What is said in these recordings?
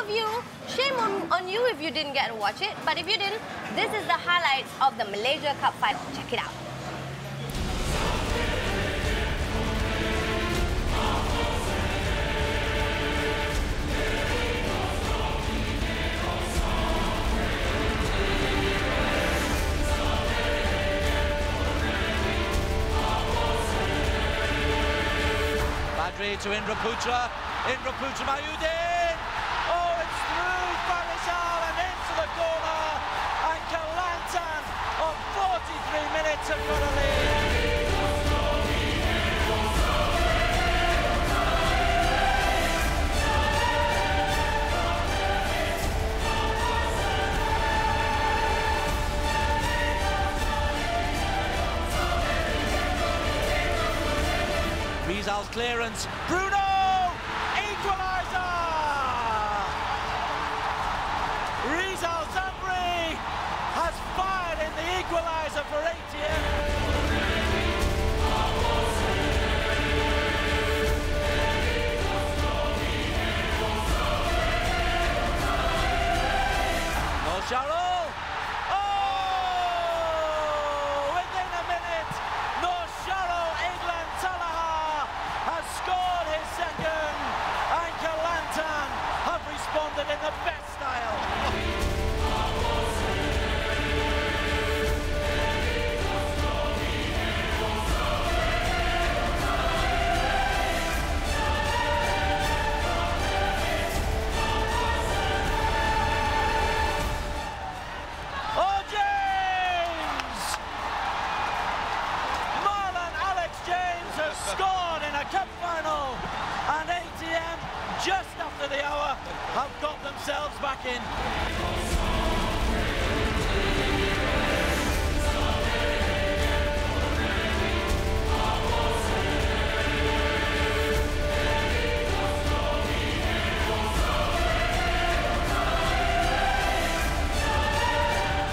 of you, shame on you if you didn't get to watch it. But if you didn't, this is the highlights of the Malaysia Cup Final. Check it out. To Indra Putra Mayudin. Oh, it's through Farisal and into the corner. And Kelantan of 43 minutes have got a lead. Rizal's clearance. Bruno! Equaliser! Rizal Zamri has fired in the equaliser for ATM. No Sharol! Oh! Within a minute, no Sharol Edleen has scored his second, and Kelantan have responded in the best style. Oh, James! Marlon Alex James has scored in a cup final, and ATM, just after the hour, have got themselves back in.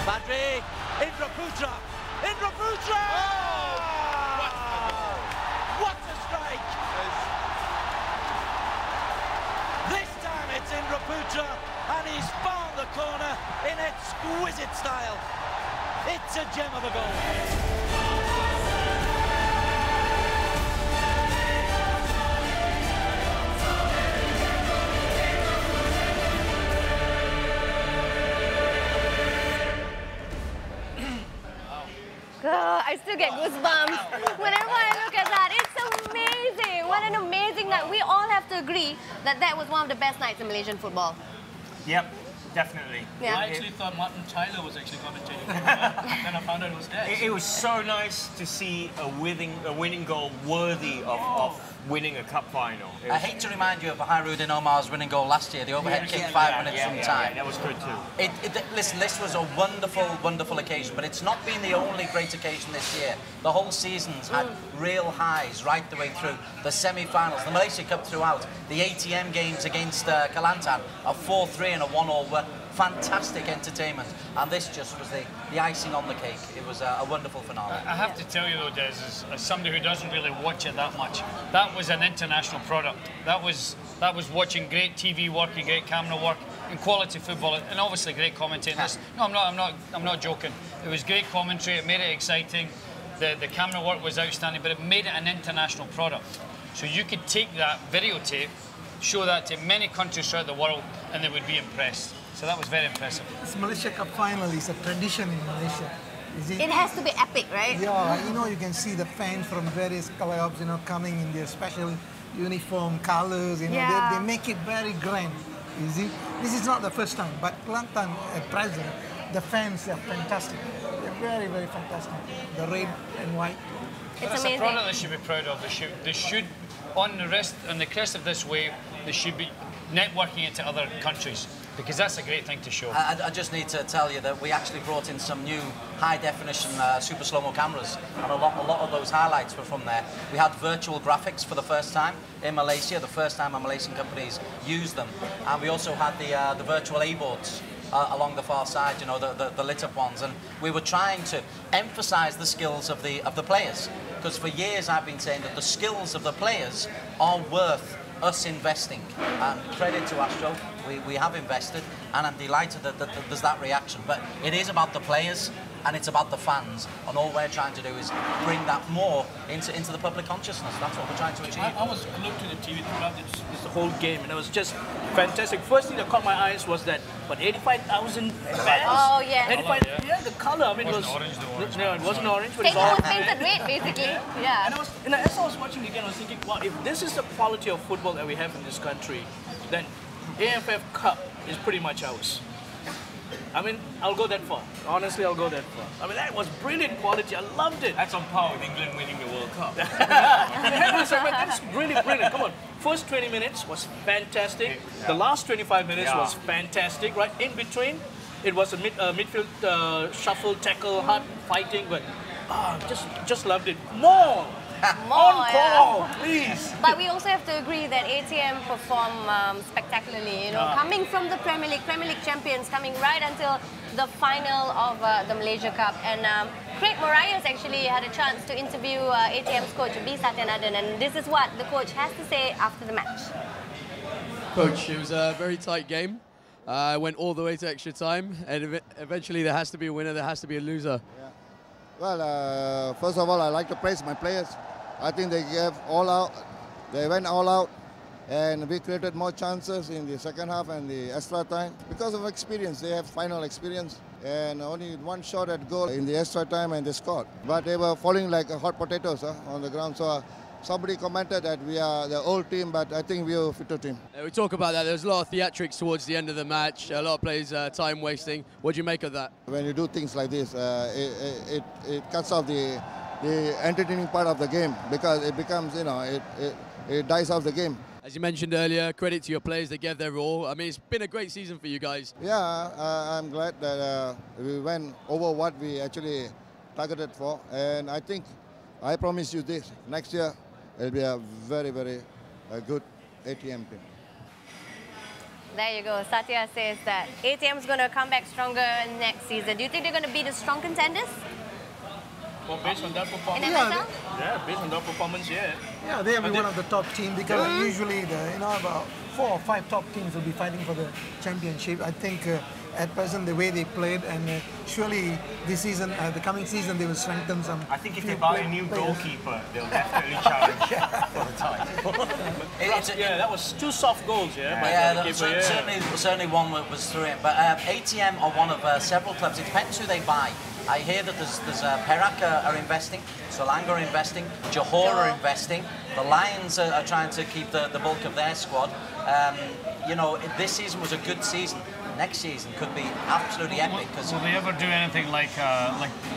Badri, Indra Putra! Oh! What a strike! This time it's Indra Putra, and he's found the corner in exquisite style. It's a gem of a goal. I still get goosebumps whenever I look at that. It's amazing. What an amazing night. We all have to agree that that was one of the best nights in Malaysian football. Yep, definitely. Yeah. I actually thought Martin Tyler was actually commentating. Then I found out it was Des. It was so nice to see a winning goal worthy of winning a cup final. I hate to remind you of Hairudin Omar's winning goal last year, the overhead kick 5 minutes from time. That was good too. Listen, this was a wonderful, wonderful occasion, but it's not been the only great occasion this year. The whole season's had real highs right the way through. The semi-finals, the Malaysia Cup throughout, the ATM games against Kelantan, a 4-3 and a 1-all were fantastic entertainment, and this just was the icing on the cake. It was a wonderful finale. I have to tell you though, Des, as somebody who doesn't really watch it that much, that was an international product. That was watching great TV work and great camera work and quality football, and obviously great commentating. No, I'm not joking. It was great commentary. It made it exciting. The camera work was outstanding, but it made it an international product. So you could take that videotape, show that to many countries throughout the world, and they would be impressed. So that was very impressive. This Malaysia Cup Final is a tradition in Malaysia. It has to be epic, right? Yeah, you know, you can see the fans from various clubs, you know, coming in their special uniform colors, you know, they make it very grand, you see. This is not the first time, but Kelantan at present, the fans are fantastic. They're very, very fantastic. The red and white. It's a product they should be proud of. They should on the crest of this wave, they should be networking it to other countries, because that's a great thing to show. I just need to tell you that we actually brought in some new high-definition super slow-mo cameras, and a lot of those highlights were from there. We had virtual graphics for the first time in Malaysia, the first time our Malaysian companies used them, and we also had the virtual A-boards along the far side, you know, the lit-up ones, and we were trying to emphasise the skills of the players, because for years I've been saying that the skills of the players are worth us investing, and credit to Astro We have invested, and I'm delighted that there's that reaction. But it is about the players, and it's about the fans, and all we're trying to do is bring that more into the public consciousness. That's what we're trying to achieve. I was glued to the TV throughout this whole game, and it was just fantastic. First thing that caught my eyes was that, 85,000 fans? Oh, yeah. 85, yeah, the colour, I mean, it was orange, though, no, it wasn't orange, but It it's all. was painted red, basically. Yeah. And as I was watching again, I was thinking, wow, if this is the quality of football that we have in this country, then AFF Cup is pretty much ours. I mean, I'll go that far. Honestly, I'll go that far. I mean, that was brilliant quality. I loved it. That's on par with England winning the World Cup. That's really brilliant. Come on. First 20 minutes was fantastic. The last 25 minutes was fantastic. Right in between, it was a midfield shuffle, tackle, hard fighting, but just loved it. More! On call, please. But we also have to agree that ATM performed spectacularly. You know, coming from the Premier League champions, coming right until the final of the Malaysia Cup. And Craig Marias actually had a chance to interview ATM's coach, B. Satyanarayana, and this is what the coach has to say after the match. Coach, it was a very tight game. Went all the way to extra time, and eventually there has to be a winner, there has to be a loser. Yeah. Well, first of all, I like to praise my players. I think they gave all out. They went all out, and we created more chances in the second half and the extra time. Because of experience, they have final experience, and only one shot at goal in the extra time, and they scored. But they were falling like hot potatoes on the ground. So somebody commented that we are the old team, but I think we are a fitter team. We talk about that. There was a lot of theatrics towards the end of the match. A lot of players time wasting. What do you make of that? When you do things like this, it cuts off the entertaining part of the game, because it becomes, it dies off the game. As you mentioned earlier, credit to your players, they gave their all. I mean, it's been a great season for you guys. Yeah, I'm glad that we went over what we actually targeted for, and I promise you this, next year it'll be a very, very good ATM team. There you go. Satya says that ATM's going to come back stronger next season. Do you think they're going to be the strong contenders? Well, based on that performance, based on that performance, Yeah, they'll be one of the top teams, because usually about 4 or 5 top teams will be fighting for the championship. I think at present the way they played, and surely this season, the coming season, they will strengthen some. I think if they buy a new goalkeeper, they'll definitely challenge for the title. that was 2 soft goals, Certainly one was through it. But ATM are one of several clubs. It depends who they buy. I hear that there's Perak are investing, Selangor are investing, Johor are investing. The Lions are trying to keep the bulk of their squad. This season was a good season. Next season could be absolutely epic. Will they ever do anything like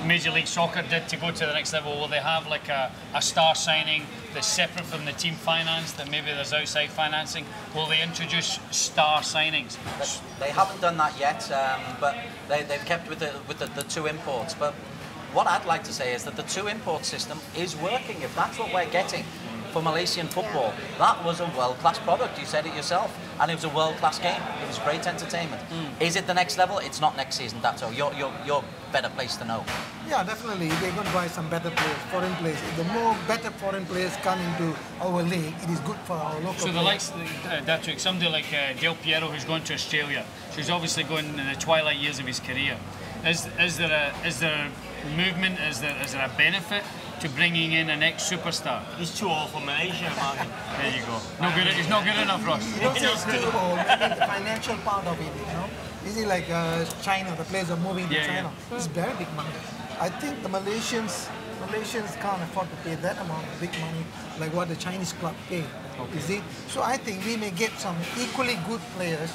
Major League Soccer did to go to the next level? Will they have like a star signing that's separate from the team finance, that maybe there's outside financing? Will they introduce star signings? They haven't done that yet, but they've kept with the 2 imports. But what I'd like to say is that the 2 import system is working. If that's what we're getting for Malaysian football, that was a world-class product. You said it yourself, and it was a world-class game. It was great entertainment. Is it the next level? It's not next season, Dato. You're better placed to know. Yeah, definitely. They're going to buy some better players, foreign players. The more better foreign players come into our league, it is good for our local So the likes, Dato, somebody like Del Piero, who's going to Australia, so he's obviously going in the twilight years of his career. Is there a movement? Is there a benefit to bringing in an ex-superstar? He's too old for Malaysia, Martin. There you go. He's not good enough, Ross. It's too old. I think the financial part of it, Is it like China? The players are moving to China. It's very big money. I think the Malaysians can't afford to pay that amount of big money like what the Chinese club pay. You see? So I think we may get some equally good players,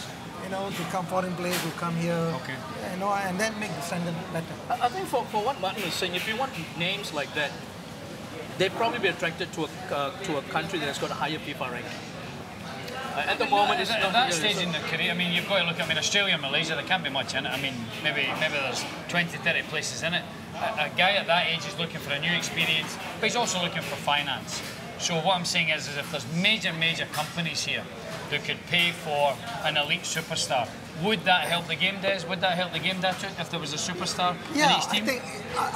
to come, foreign players who come here, and then make the standard better. I think for what Martin was saying, if you want names like that, they'd probably be attracted to a country that's got a higher FIFA ranking. At the moment, it's at not that really stage in the career. I mean, you've got to look at Australia and Malaysia. There can't be much in it. I mean, maybe there's 20, 30 places in it. A guy at that age is looking for a new experience, but he's also looking for finance. So what I'm saying is if there's major companies here that could pay for an elite superstar. Would that help the game, Des? Would that help the game, Dato, if there was a superstar in each team? I think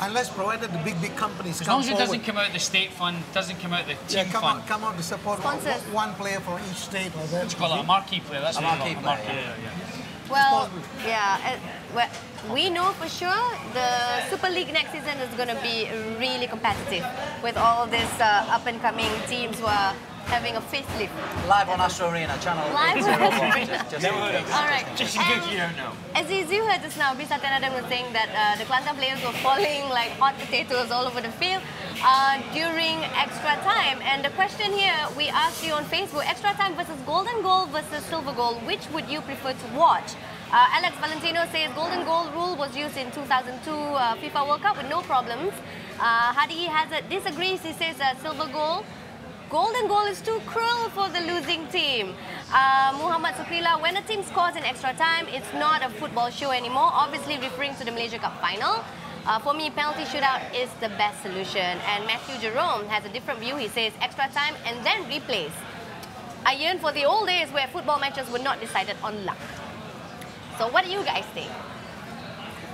unless provided the big companies as come long as it forward. doesn't come out of the state fund, doesn't come out of the team fund. Come out to support one player for each state like that. What do you call it? A marquee player. That's what you call it. Well, yeah. Well, we know for sure the Super League next season is going to be really competitive with all these up-and-coming teams who are having a facelift. Live on Astro Arena, channel 801. All right. Just in case you don't know. As you heard just now, B. Satyanarayana was saying that the Kelantan players were falling like hot potatoes all over the field during extra time. And the question here, we asked you on Facebook, extra time versus golden goal versus silver goal, which would you prefer to watch? Alex Valentino says golden goal rule was used in 2002 FIFA World Cup with no problems. Hadi Hazard disagrees. He says silver goal. Golden goal is too cruel for the losing team. Muhammad Sukrila, when a team scores in extra time, it's not a football show anymore, obviously referring to the Malaysia Cup Final. For me, penalty shootout is the best solution. And Matthew Jerome has a different view. He says extra time and then replays. I yearn for the old days where football matches were not decided on luck. So what do you guys think?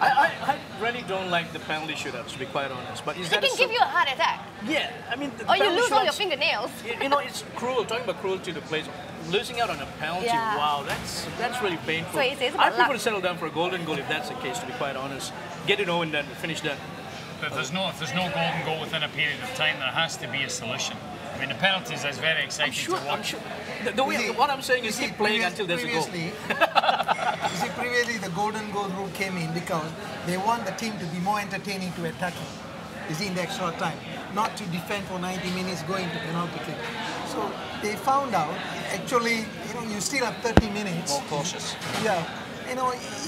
I really don't like the penalty shootouts, to be quite honest. But it can give you a heart attack. Yeah, I mean, or you lose all your fingernails. You know, it's cruel. Talking about cruelty to the players, losing out on a penalty. Yeah. Wow, that's really painful. So it's I prefer to settle down for a golden goal if that's the case. To be quite honest, get it over and then finish that. But if there's no golden goal within a period of time, there has to be a solution. I mean, the penalties is very exciting to watch. I'm sure. What I'm saying is keep playing until there's a goal. You see, previously the golden goal rule came in because they want the team to be more entertaining to attacking. You see, in the extra time, not to defend for 90 minutes going to penalty kick. So they found out actually, you still have 30 minutes. More cautious. Yeah.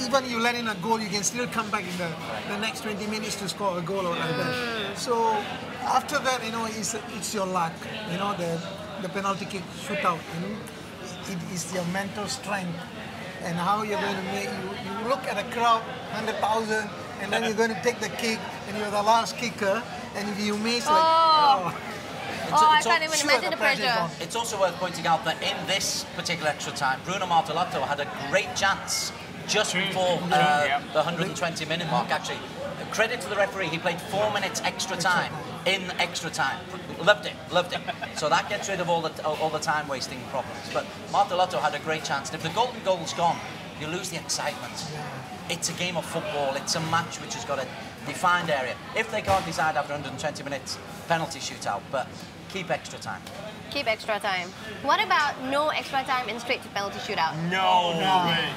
Even you let in a goal, you can still come back in the next 20 minutes to score a goal or like that. So after that, it's your luck. The penalty kick shootout. It is your mental strength and how you're going to make. You look at a crowd, 100,000, and then you're going to take the kick, and you're the last kicker, and if you miss, I can't even imagine the pressure. It's also worth pointing out that in this particular extra time, Bruno Martelotto had a great chance just before the 120-minute mark. Actually, credit to the referee, he played 4 minutes extra time in extra time. Loved it. So that gets rid of all the time wasting problems. But Martelotto had a great chance, and if the golden goal's gone, you lose the excitement. It's a game of football. It's a match which has got a defined area. If they can't decide after 120 minutes, penalty shootout. But keep extra time. Keep extra time. What about no extra time and straight to penalty shootout? No way.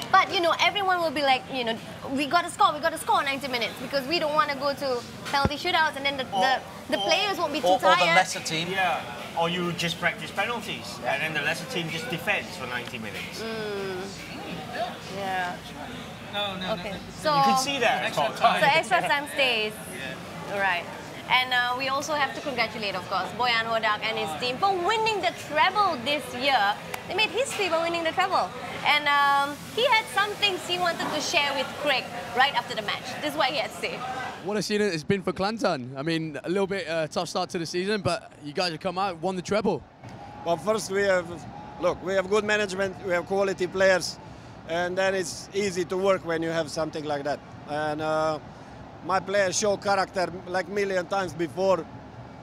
But everyone will be like, we got to score 90 minutes because we don't want to go to penalty shootouts, and then the players won't be too tired. Or the lesser team. Yeah. Or you just practice penalties, and then the lesser team just defends for 90 minutes. Yeah. No. Okay. So you can see that. So extra time stays. Yeah. Right. And we also have to congratulate, of course, Boyan Hodak and his team for winning the treble this year. They made history by winning the treble. And he had some things he wanted to share with Craig right after the match. This is what he had to say. What a season it's been for Kelantan. I mean, a little bit tough start to the season, but you guys have come out, won the treble. Well, first we have good management, we have quality players, and then it's easy to work when you have something like that. And my players show character like a million times before.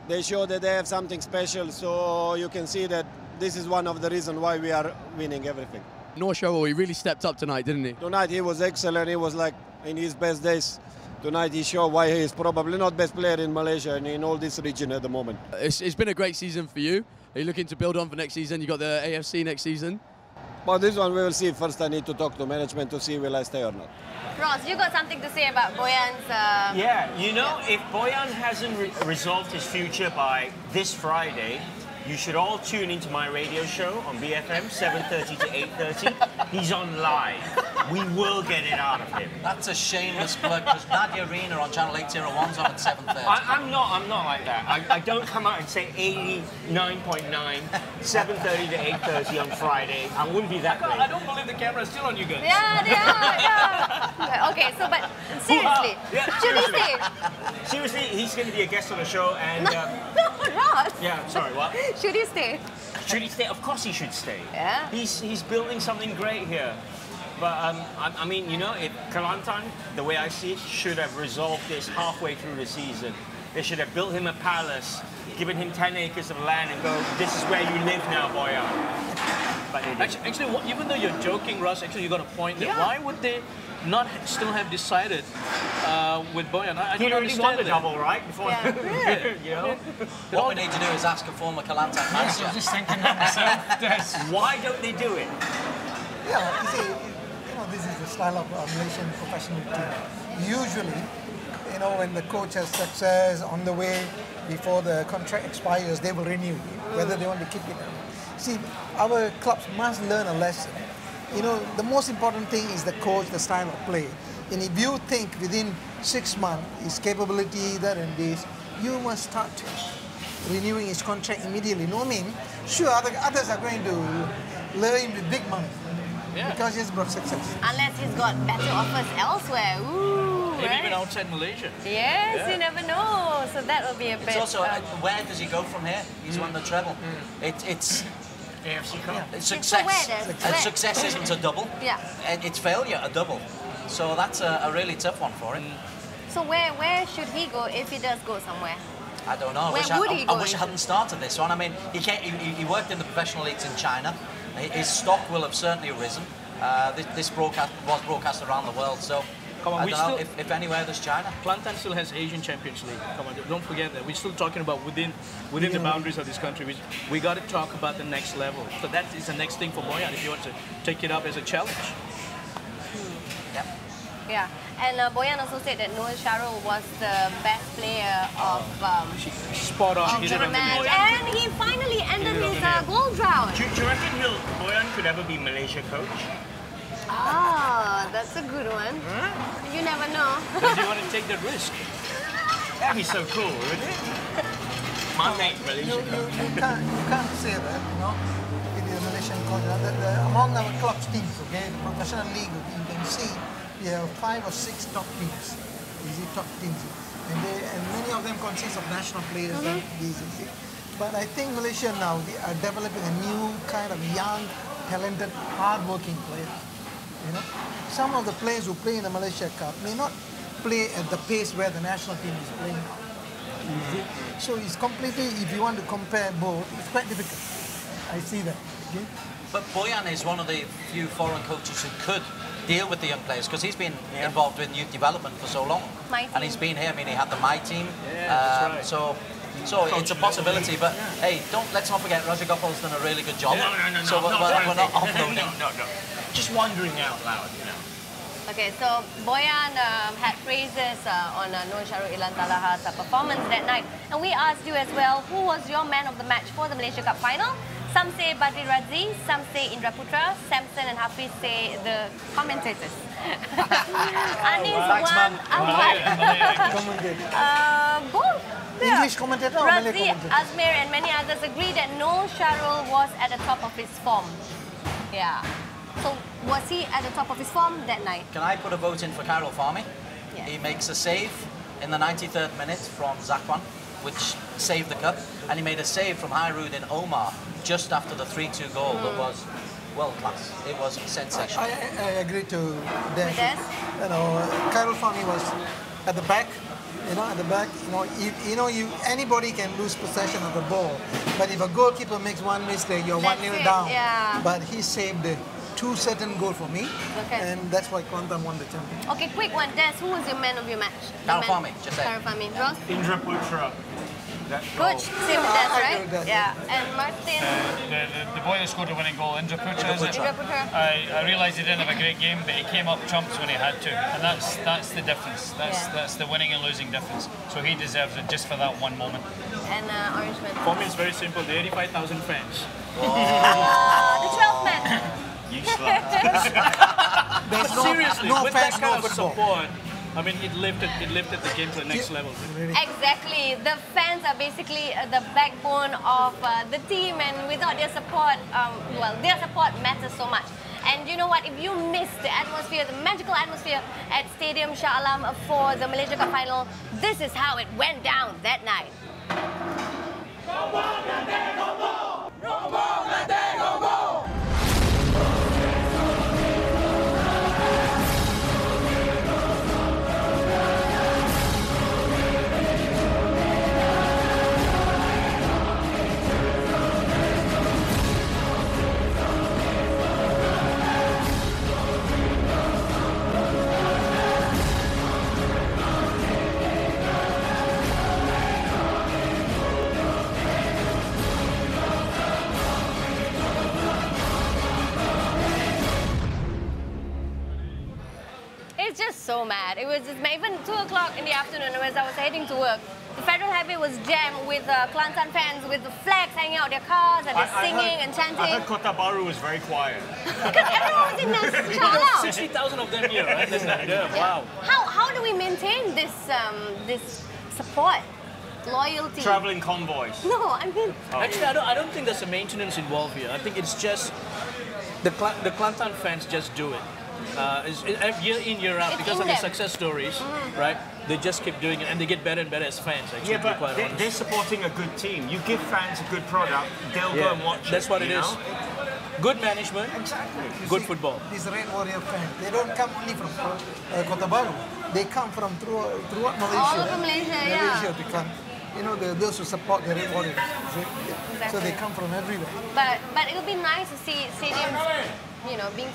They show that they have something special, so you can see that this is one of the reasons why we are winning everything. Norshaw, he really stepped up tonight, didn't he? Tonight he was excellent. He was like in his best days. Tonight he showed why he is probably not best player in Malaysia and in all this region at the moment. It's been a great season for you. Are you looking to build on for next season? You got the AFC next season. But this one we will see. First I need to talk to management to see will I stay or not. Ross, you got something to say about Boyan's... Yeah, if Boyan hasn't resolved his future by this Friday, you should all tune into my radio show on BFM, 7:30 to 8:30. He's on live. We will get it out of him. That's a shameless plug, because Nadia Arena on channel 801's on at 7:30. I'm not like that. I don't come out and say 89.9, 7:30 to 8:30 on Friday. I wouldn't be that late. I don't believe the camera is still on you guys. Yeah, they are, yeah. Okay, so, but seriously, should he stay? Seriously, he's going to be a guest on the show, and... No, Ross. Yeah, sorry, what? Should he stay? Should he stay? Of course he should stay. Yeah. He's building something great here. But I mean, you know, if Kelantan, the way I see it, should have resolved this halfway through the season. They should have built him a palace, given him 10 acres of land and go, this is where you live now, Boyan. But they didn't. Actually, even though you're joking, Russ, actually you got a point there. Yeah. Why would they not still have decided with Boyan? I He'd don't already won understand the that. double, right? Before, Yeah. you know? What we need to do is ask a former Kelantan I manager. was just thinking that myself. Des. Why don't they do it? Yeah, you see, this is the style of a Malaysian professional team. Usually, when the coach has success on the way, before the contract expires, they will renew whether they want to keep it or not. See, our clubs must learn a lesson. The most important thing is the coach, the style of play. And if you think within 6 months, his capability, that and this, you must start renewing his contract immediately. No, I mean, sure, others are going to lure him with big money. Yeah. Because he's brought success. Unless he's got better offers elsewhere. Ooh, Maybe right? even outside Malaysia. Yes, you never know. So that will be a bit... It's also, where does he go from here? He's won the treble. It's AFC Cup. success. where, Des? And Where? success isn't a double. Yeah. And it's failure, a double. So that's a really tough one for him. So where should he go if he does go somewhere? I don't know. Where would he I go wish I into? hadn't started this one. I mean, he worked in the professional leagues in China. His stock will have certainly risen. This broadcast was broadcast around the world, so Come on, I we don't know still- if anywhere there's China. Kelantan still has Asian Champions League. Come on, don't forget that. We're still talking about within the boundaries of this country. We got to talk about the next level. So that is the next thing for Boyan if you want to take it up as a challenge. Yep. Yeah. And Boyan also said that Noel Sharul was the best player of Spot on. Hit it the on the match. nail. And he finally ended his goal drought. Do you reckon Boyan could ever be Malaysia coach? Ah, that's a good one. You never know. Does he want to take that risk? That'd be so cool, wouldn't it? My mate, Malaysia coach. You can't say that, with the Malaysian coach. Among our clubs teams, okay, the professional league, you can see we have 5 or 6 top teams, top teams, and many of them consist of national players. Like these, you see. But I think Malaysia now they are developing a new kind of young, talented, hard-working players. Some of the players who play in the Malaysia Cup may not play at the pace where the national team is playing now. So it's completely, if you want to compare both, it's quite difficult. I see that. Okay? But Boyan is one of the few foreign coaches who could deal with the young players because he's been involved with youth development for so long. My And he's been here. I mean, he had the My Team. Yeah, that's right. So it's a possibility. But hey, let's not forget Raja Gopal's done a really good job. No. So we're not offloading. No. Just wondering out loud, Okay, so Boyan had praises on Noel Sharul Ilan Talaha's performance that night. And we asked you as well, who was your man of the match for the Malaysia Cup Final? Some say Badri Razi, some say Indra Putra, Samson and Hafiz say the commentators. Anis Thanks, one, man. both. English commentator or Malay Razi, commentator? Azmir and many others agree that Noel Sharul was at the top of his form. Yeah. So was he at the top of his form that night? Can I put a vote in for Khairul Fahmy? Yeah. He makes a save in the 93rd minute from Zakwan, which saved the cup, and he made a save from Hairudin Omar just after the 3-2 goal that was world class. It was sensational. I agree to Des. With Des? Khairul Fahmy was at the back. At the back, anybody can lose possession of the ball, but if a goalkeeper makes one mistake, you're That's 1-0 it, down. yeah. But he saved 2 certain goals for me, Okay. and that's why Kelantan won the championship. Okay, quick one. Des, who was your man of your match? Khairul Fahmy, just say. Khairul Fahmy. Ross? Indra Putra. Coach, same with Des, I right? agree with Des. Yeah. And Martin? The boy that scored the winning goal, Indra Putra, is it? Indra Putra. I realised he didn't have a great game, but he came up trumps when he had to, and that's the difference. That's the winning and losing difference. So he deserves it just for that one moment. And Orangeman. For me, it's very simple. The 85,000 fans. The 12th man. You slut. There's Seriously, no with that fans, kind no of football. support, I mean, it lifted the game to the next level. Exactly. The fans are basically the backbone of the team, and without their support, their support matters so much. And you know what? If you miss the atmosphere, the magical atmosphere at Stadium Shah Alam for the Malaysia Cup Final, this is how it went down that night. was just so mad. It was just even 2 o'clock in the afternoon as I was heading to work. The Federal Highway was jammed with Kelantan fans with the flags hanging out their cars and they're singing and chanting. I heard Kota Baru was very quiet. Because everyone was in the shout 60,000 of them here, right? Wow. How do we maintain this this support, loyalty? Traveling convoys. No, I mean... Actually, I don't think there's a maintenance involved here. I think it's just the Kelantan fans just do it. Year in, year out, because of the success stories, right? They just keep doing it and they get better and better as fans, actually. Yeah, but they're supporting a good team. You give fans a good product, they'll go and watch That's what it is. Know? Good management, good football. These Red Warrior fans, they don't come only from Kota Baru. They come from throughout Malaysia. All over Malaysia, Malaysia to come. You know, those who support the Red Warriors. Exactly. So they come from everywhere. But it would be nice to see stadiums, you know, being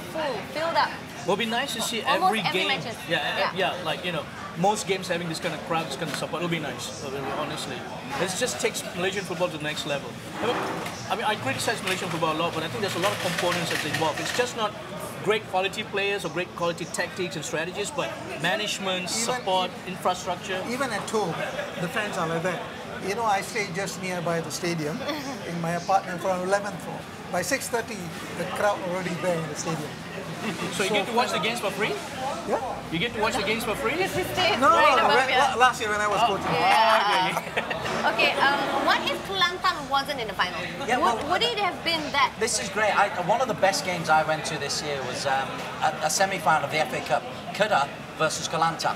filled up. It would be nice to see Almost every game. matches. Yeah, like, you know, most games having this kind of crowd, this kind of support. It would be nice, honestly. It just takes Malaysian football to the next level. I mean, I criticize Malaysian football a lot, but I think there's a lot of components that's involved. It's just not great quality players or great quality tactics and strategies, but management, support, infrastructure. Even at home, the fans are like that. You know, I stay just nearby the stadium in my apartment from 11th floor. By 6:30, the crowd already there in the stadium. So you get to watch the games for free? Yeah. You get to watch the games for free? No, last year when I was coaching. Okay, what if Kelantan wasn't in the final? Yeah, would it have been that? This is great. One of the best games I went to this year was a semi-final of the FA Cup, Kedah versus Kelantan.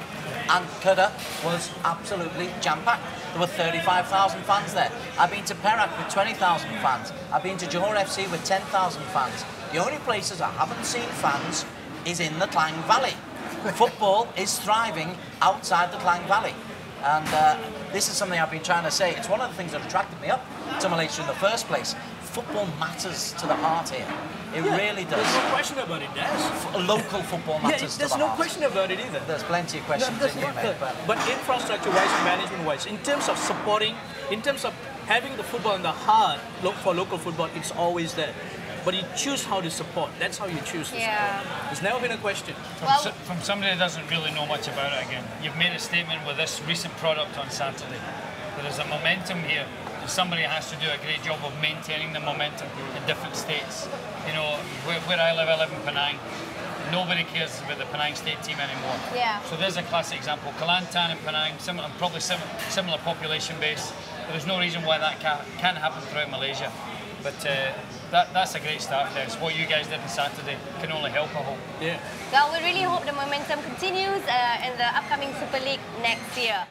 And Kedah was absolutely jam-packed. There were 35,000 fans there. I've been to Perak with 20,000 fans. I've been to Johor FC with 10,000 fans. The only places I haven't seen fans is in the Klang Valley. Football is thriving outside the Klang Valley. And this is something I've been trying to say. It's one of the things that attracted me up to Malaysia in the first place. Football matters to the heart here. It really does. There's no question about it, Des. Local football matters to the heart. There's no question about it either. There's plenty of questions in here, mate. But infrastructure-wise, management-wise, in terms of supporting, in terms of having the football in the heart for local football, it's always there. But you choose how to support. That's how you choose to support. It's never been a question. From somebody that doesn't really know much about it again, you've made a statement with this recent product on Saturday. There is a momentum here, and somebody has to do a great job of maintaining the momentum in different states. You know, where I live in Penang, nobody cares about the Penang State team anymore. Yeah. So there's a classic example. Kelantan and Penang, probably similar population base. There's no reason why that can't happen throughout Malaysia. But that's a great start there. It's what you guys did on Saturday can only help, I hope. Yeah. Well, we really hope the momentum continues in the upcoming Super League next year.